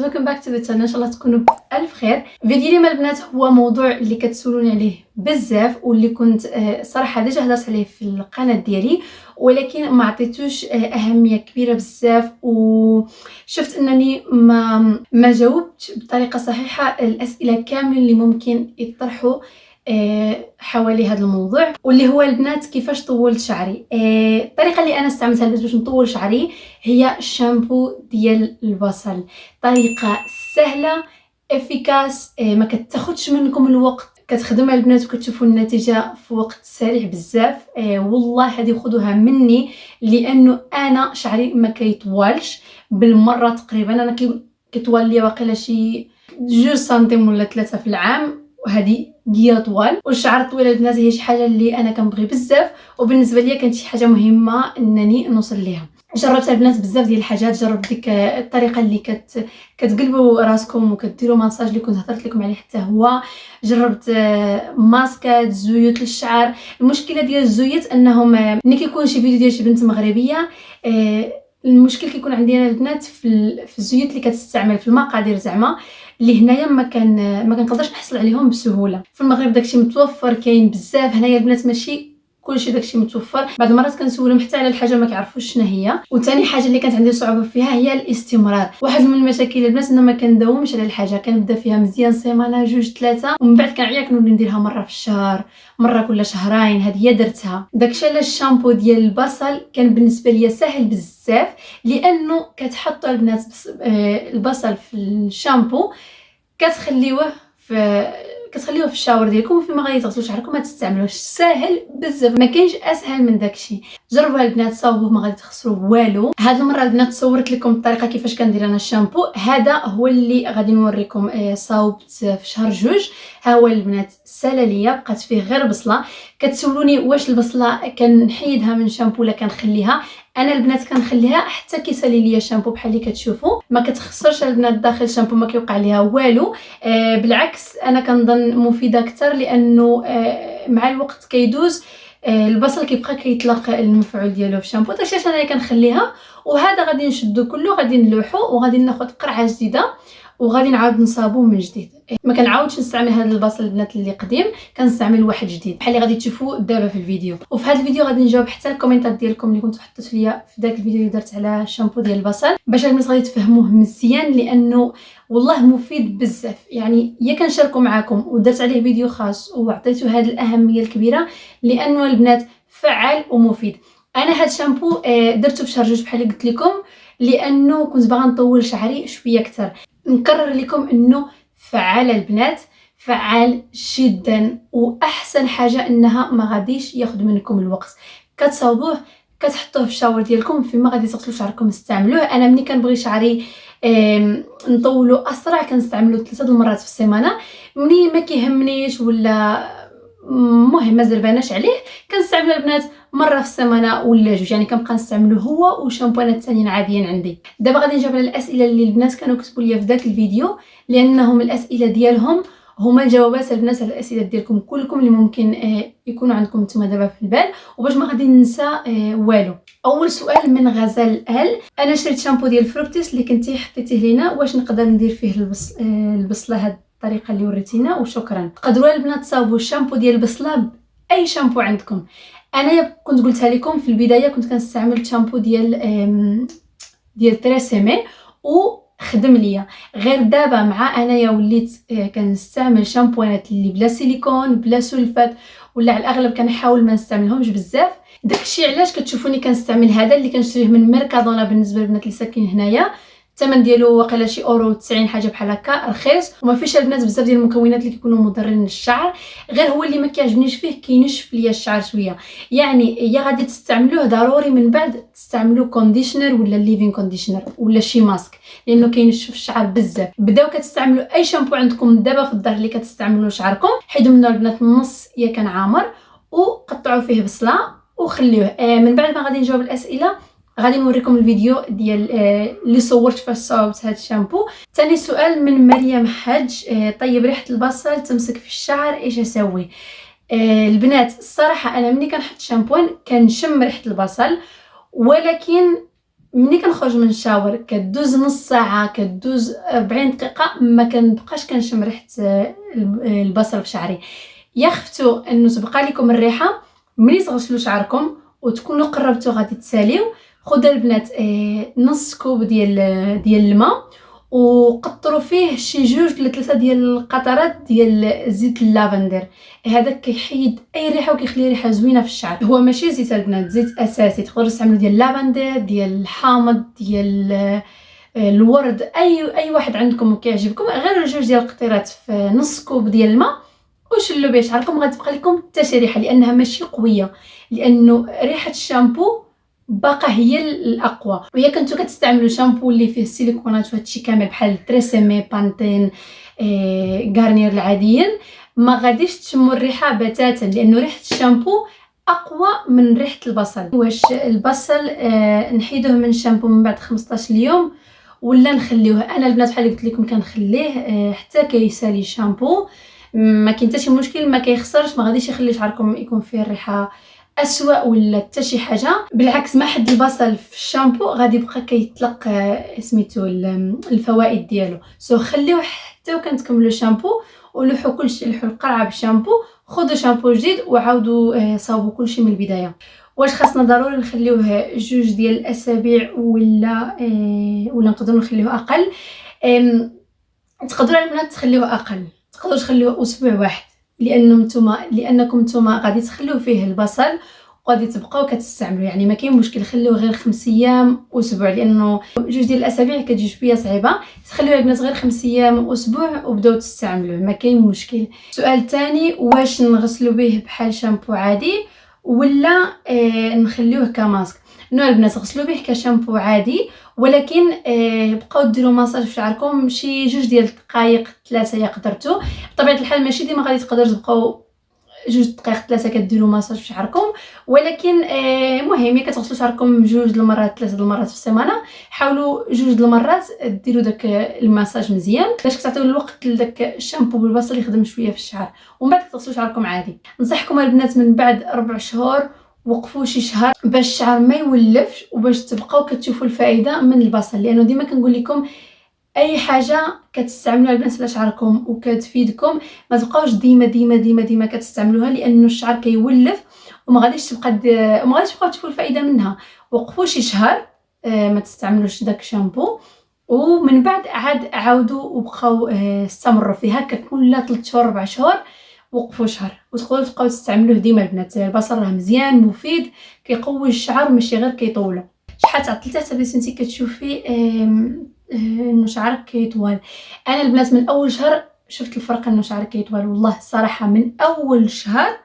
welcome back to the channel. ان شاء الله تكونوا بألف خير. فيديو اليوم البنات هو موضوع اللي كتسولوني عليه بزاف واللي كنت صراحه ديجا هضرت عليه في القناه ديالي، ولكن ما عطيتوش اهميه كبيره بزاف، وشفت انني ما جاوبتش بطريقه صحيحه الاسئله كامل اللي ممكن يطرحوا حوالي هذا الموضوع، واللي هو البنات كيفاش طولت شعري. الطريقه اللي انا استعملتها باش نطول شعري هي الشامبو ديال البصل. طريقه سهله افيكاس، ما كتاخذش منكم الوقت، كتخدمها البنات وكتشوفوا النتيجه في وقت سريع بزاف. والله هذه خذوها مني، لانه انا شعري ما كيطوالش بالمره. تقريبا انا كيطوال لي واقيلا شي 2 سنتيم ولا 3 في العام، وهذه ديال طوال. والشعر الطويل البنات هي شي حاجه اللي انا كنبغي بزاف، وبالنسبه ليا كانت شي حاجه مهمه انني نوصل ليها. جربت البنات بزاف ديال الحاجات، جربت ديك الطريقه اللي كتقلبوا راسكم وكديروا ماساج اللي كنت هضرت لكم عليه حتى هو. جربت ماسكات، زيوت للشعر. المشكله ديال الزيوت انهم ملي كيكون شي فيديو ديال شي بنت مغربيه، المشكل كيكون عندي انا البنات في الزيوت اللي كتستعمل في المقادير، زعما اللي هنايا ما كنقدرش نحصل عليهم بسهوله. في المغرب داكشي متوفر، كاين بزاف. هنايا البنات ماشي كلشي داكشي متوفر، بعض المرات كنسولهم حتى على الحاجه ما كيعرفوش شنو هي. وثاني حاجه اللي كانت عندي صعوبه فيها هي الاستمرار. واحد من المشاكل البنات ان ما كنداومش على الحاجه، كنبدا فيها مزيان سيمانه 2-3 ومن بعد كنعيا كنولي نديرها مره في الشهر، مره كل شهرين. هذه هي درتها. داكشي علاش الشامبو ديال البصل كان بالنسبه ليا سهل بزاف، لانه كتحطوا البنات البصل في الشامبو، كتخليوه في الشاور ديالكم، وفيما غادي تغسلوا شعركم ما تستعملوش. ساهل بزاف، ما كاينش اسهل من داكشي. جربوها البنات، صاوبوه، ما غادي تخسروا والو. هاد المره البنات صورت لكم الطريقه كيفاش كندير انا الشامبو. هذا هو اللي غادي نوريكم. صاوبت في شهر 2. ها هو البنات سالا ليا، بقات فيه غير بصله. كتسولوني واش البصله كنحيدها من شامبو ولا كنخليها. انا البنات كنخليها حتى كيسالي ليا الشامبو بحال اللي كتشوفوا. ما كتخسرش البنات داخل الشامبو، ما كيوقع ليها والو. بالعكس انا كنظن مفيده اكثر، لانه مع الوقت كيدوز البصل كيبقى كيطلق المفعول ديالو في الشامبو. داكشي علاش انا كنخليها. وهذا غادي نشدو كله، غادي نلوحو، وغادي ناخذ قرعه جديده، وغادي نعاود نصابوه من جديد. ما كنعاودش نستعمل هذا البصل البنات اللي قديم، كنستعمل واحد جديد بحال اللي غادي تشوفوا دابا في الفيديو. وفي هذا الفيديو غادي نجاوب حتى الكومنتات ديالكم اللي كنتو حطيتوا ليا في داك الفيديو اللي درت على الشامبو ديال البصل، باش الناس غادي تفهموه مزيان، لانه والله مفيد بزاف. يعني يا كنشاركو معاكم ودرت عليه فيديو خاص وعطيته هذه الاهميه الكبيره، لانه البنات فعال ومفيد. انا هذا الشامبو درته في شهر 2 بحال اللي قلت لكم، لانه كنت باغا نطول شعري شويه اكثر. نكرر لكم انه فعال البنات، فعال جدا. واحسن حاجه انها ما غاديش ياخذ منكم الوقت. كتصاوبوه، كتحطوه في الشاور ديالكم، فيما غادي تغسلوا شعركم استعملوه. انا ملي كنبغي شعري نطولو اسرع كنستعملو 3 المرات في السيمانه. ملي ما كيهمنيش ولا مهم ما زرباناش عليه كنستعمل البنات مره في السيمانه ولا 2، يعني كنبقى نستعملو هو وشامبوانات ثانيين عاديين عندي. دابا غادي نجاوب على الاسئله اللي البنات كانوا كتبوا لي في داك الفيديو، لانهم الاسئله ديالهم هما الجوابات البنات على الاسئله ديالكم كلكم اللي ممكن يكونوا عندكم نتوما دابا في البال، وباش ما غادي ننسى والو. اول سؤال من غزال انا شريت شامبو ديال فروكتيس اللي كنتي حطيتيه لينا، واش نقدر ندير فيه البصله هاد الطريقه اللي وريتينا؟ وشكرا. تقدروا البنات تصاوبوا الشامبو ديال البصله باي شامبو عندكم. انا كنت قلتها لكم في البدايه، كنت كنستعمل الشامبو ديال تريسيمي وخدم ليا. غير دابا مع انايا وليت كنستعمل شامبوانات اللي بلا سيليكون بلا سلفات، ولا على الاغلب كنحاول ما نستعملهمش بزاف. داكشي علاش كتشوفوني كنستعمل هذا اللي كنشريه من ميركادونا. بالنسبه للبنات اللي ساكنين هنايا الثمن ديالو واقيلا شي اورو 90 حاجه بحال هكا، رخيص وما فيش البنات بزاف ديال المكونات اللي كيكونوا مضرين للشعر. غير هو اللي ما كيعجبنيش فيه كينشف ليا الشعر شويه. يعني يا غادي تستعملوه ضروري من بعد تستعملوا كونديشنر ولا ليفين كونديشنر ولا شي ماسك، لانه كينشف الشعر بزاف. بداو كتستعملوا اي شامبو عندكم دابا في الدار اللي كتستعملوا شعركم، حيدوا منه البنات النص يا كان عامر، وقطعوا فيه بصله وخليوه. من بعد ما غادي نجاوب الاسئله غادي نوريكم الفيديو ديال اللي صورت فاش صاوبت هذا الشامبو. ثاني سؤال من مريم حج، طيب ريحه البصل تمسك في الشعر، ايش اسوي؟ البنات الصراحه انا ملي كنحط شامبوان كنشم ريحه البصل، ولكن ملي كنخرج من الشاور كدوز نص ساعه، كدوز 40 دقيقه، ما كنبقاش كنشم ريحه البصل في شعري. يا خفتوا انه تبقى لكم الريحه ملي تغسلوا شعركم وتكونوا قربتوا غادي تساليو، خذوا البنات نص كوب ديال الماء وقطروا فيه شي 2 ل 3 ديال القطرات ديال زيت اللافندر. هذاك كيحيد اي ريحه وكيخلي ريحه زوينه في الشعر. هو ماشي زيت البنات، زيت اساسي، تقدروا تستعملوا ديال اللافندر، ديال الحامض، ديال الورد، اي واحد عندكم وكيعجبكم. غير 2 ديال القطيرات في نص كوب ديال الماء وشلوا به شعركم، غتبقى لكم حتى شي ريحه لانها ماشي قويه، لانه ريحه الشامبو باقا هي الاقوى. وهي كنتو كتستعملوا شامبو اللي فيه السيليكونات وهادشي كامل بحال تريسيمي، بانتين، غارنير العاديين، ما غاديش تشموا الريحه بتاتا، لانه ريحه الشامبو اقوى من ريحه البصل. واش البصل نحيدوه من الشامبو من بعد 15 يوم ولا نخليوه؟ انا البنات بحال قلت لكم كنخليه حتى كيسالي الشامبو، ما كاين حتى شي مشكل، ما كيخسرش، ما غاديش يخلي شعركم يكون فيه الريحه اسوأ ولا حتى شي حاجه. بالعكس، ما حد البصل في الشامبو غادي يبقى كيطلق سميتو الفوائد ديالو. خليوه حتى وكنتكملوا الشامبو ولوحوا كلشي، لوحوا القرعه بالشامبو، خذوا شامبو جديد وعاودوا صاوبوا كلشي من البدايه. واش خاصنا ضروري نخليوه 2 ديال الاسابيع ولا نقدروا نخليوه اقل؟ تقدروا البنات تخليوه اقل، تقدروا تخليوه اسبوع واحد، لانكم نتوما غادي تخليو فيه البصل وغادي تبقاو كتستعملوا، يعني ما كاين مشكل. خليوه غير 5 ايام اسبوع، لانه 2 ديال الاسابيع كتجي شويه صعيبه. تخليوه البنات غير 5 ايام اسبوع وبداو تستعملوه، ما كاين مشكل. السؤال الثاني، واش نغسلوا به بحال شامبو عادي ولا نخليوه كماسك؟ نو البنات، غسلوا به كشامبو عادي، ولكن بقاو ديروا ماساج في شعركم شي 2 ديال الدقائق 3 يا قدرتوا. بطبيعه الحال ماشي ديما غادي تقدروا تبقاو 2 دقائق 3 كديروا ماساج في شعركم، ولكن مهم كتغسلوا شعركم 2 المرات 3 المرات في السيمانه، حاولوا 2 المرات ديروا داك الماساج مزيان باش تعطيو الوقت لداك الشامبو بالبصل يخدم شويه في الشعر، ومن بعد تغسلوا شعركم عادي. نصحكم البنات من بعد 4 شهور وقفوا شي شهر باش الشعر ما يولفش وباش تبقاو كتشوفوا الفائده من البصل، لانه ديما كنقول لكم اي حاجه كتستعملوها البنات على شعركم وكتفيدكم ما تبقاوش ديما ديما ديما ديما كتستعملوها، لانه الشعر كيولف وما غاديش تبقاو تشوفوا الفائده منها. وقفوا شي شهر ما تستعملوش داك الشامبو، ومن بعد عاودوا وبقاو استمروا فيه هكا كل 3 شهور 4 شهور، وقفوا شهر وتقدروا تبقاو تستعملوه ديما البنات. البصل راه مزيان مفيد، كيقوي الشعر ماشي غير كيطولو. شحال تعطلتي حتى بنتي كتشوفي انه شعرك كيطول؟ انا البنات من اول شهر شفت الفرق، انه شعري كيطول. والله الصراحه من اول شهر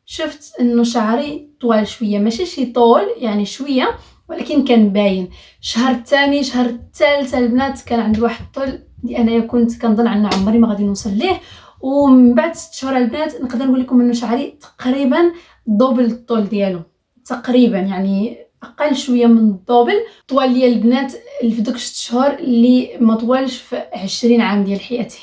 شفت انه شعري طوال شويه، ماشي شي طول يعني شويه، ولكن كان باين. شهر الثاني شهر الثالث البنات كان عندي واحد الطول اللي انا كنت كنظن انه عمري ما غادي نوصل ليه. ومن بعد 6 شهور البنات نقدر نقول لكم انه شعري تقريبا دوبل الطول ديالو، تقريبا يعني اقل شويه من الدوبل. طوال ليا البنات في دوك 6 شهور اللي ما طوالش في 20 عام ديال حياتي.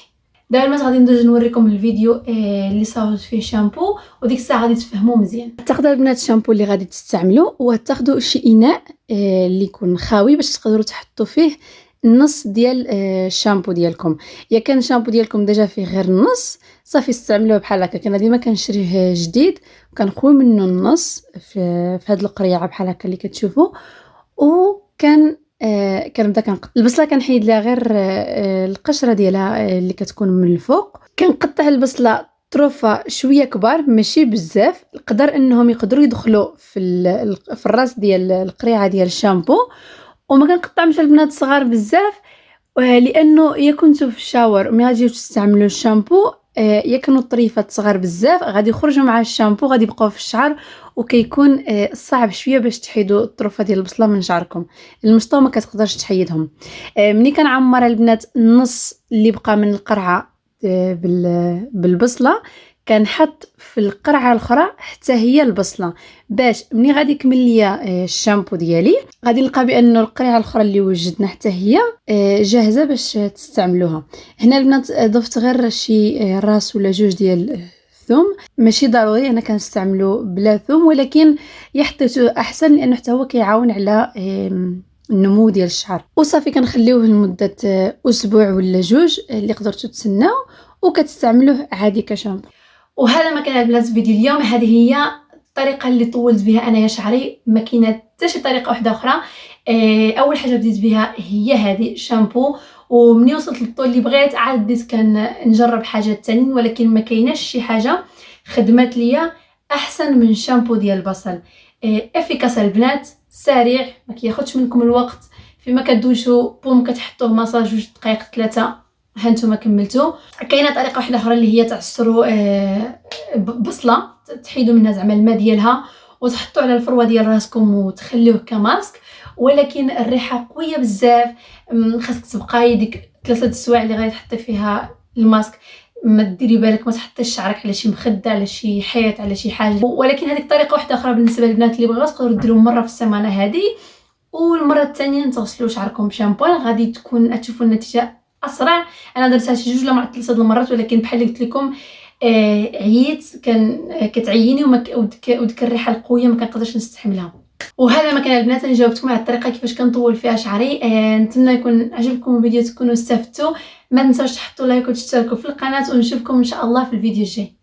دابا البنات غادي ندوز نوريكم الفيديو اللي صاوبت فيه شامبو، وديك الساعه غادي تفهموا مزيان. تاخذوا البنات الشامبو اللي غادي تستعملوا وتاخذوا شي اناء اللي يكون خاوي باش تقدروا تحطوا فيه النص ديال الشامبو ديالكم. يا كان الشامبو ديالكم ديجا فيه غير النص صافي استعملوه بحال هكا. كان ديما كنشريه جديد وكنخوي منه النص في هاد القريعه بحال هكا اللي كتشوفوا، وكان كنبدا كنقطع البصله، كنحيد لها غير القشره ديالها اللي كتكون من الفوق. كنقطع البصله طروفه شويه كبار ماشي بزاف، القدر انهم يقدروا يدخلوا في الراس ديال القريعه ديال الشامبو. وما كنقطعش البنات صغار بزاف، لانه يا كنتو في الشاور وملي غادي تستعملوا الشامبو يا كانوا طريفات صغار بزاف غادي يخرجوا مع الشامبو غادي يبقاو في الشعر، وكيكون صعب شويه باش تحيدوا الطروفه ديال البصله من شعركم. المشطه ما كتقدرش تحيدهم. ملي كنعمر البنات النص اللي بقى من القرعه بالبصله كنحط في القرعه الاخرى حتى هي البصله، باش ملي غادي يكمل ليا الشامبو ديالي غادي نلقى بانه القرعه الاخرى اللي وجدنا حتى هي جاهزه باش تستعملوها. هنا البنات ضفت غير شي راس ولا 2 ديال الثوم، ماشي ضروري انا كنستعملو بلا ثوم، ولكن يحطيتو احسن لانه حتى هو كيعاون على النمو ديال الشعر. وصافي كنخليوه لمده اسبوع ولا جوج اللي قدرتوا تسناو، وكتستعملوه عادي كشامبو. وهذا ما كان البنات فيديو اليوم. هذه هي الطريقه اللي طولت بها انايا شعري، ما كاينه حتى شي طريقه واحده اخرى. اول حاجه بديت بها هي هذه شامبو، ومني وصلت للطول اللي بغيت عاد بديت كنجرب حاجات تانيين، ولكن ما كايناش شي حاجه خدمت ليا احسن من شامبو ديال البصل. افيكاس البنات، سريع، ما كياخذش منكم الوقت، فيما كدوشوا بوم كتحطوه ماساج 2 دقائق 3 هانتوما كملتوا. كاينه طريقه واحده اخرى اللي هي تعصروا بصله، تحيدوا منها زعما الماء ديالها وتحطوا على الفروه ديال راسكم وتخليوه كماسك، ولكن الريحه قويه بزاف. خاصك تبقاي ديك 3 السوايع اللي غادي تحطي فيها الماسك، ما ديري بالك ما تحطيش شعرك على شي مخده، على شي حيط، على شي حاجه. ولكن هذيك طريقه واحده اخرى بالنسبه للبنات اللي بغاو تقدروا ديروه مره في السيمانه هذه، والمره الثانيه تغسلوا شعركم بشامبو، غادي تشوفوا النتيجه اسرع. انا درتها شي 2 ولا 3 المرات، ولكن بحال اللي قلت لكم عييت، كتعييني وديك الريحه القويه ما كنقدرش نستحملها. وهذا ما كان البنات، انا جاوبتكم على الطريقه كيفاش كنطول فيها شعري. نتمنى يكون عجبكم الفيديو، تكونوا استفدتوا. ما تنساوش تحطوا لايك وتشتركوا في القناه، ونشوفكم ان شاء الله في الفيديو الجاي.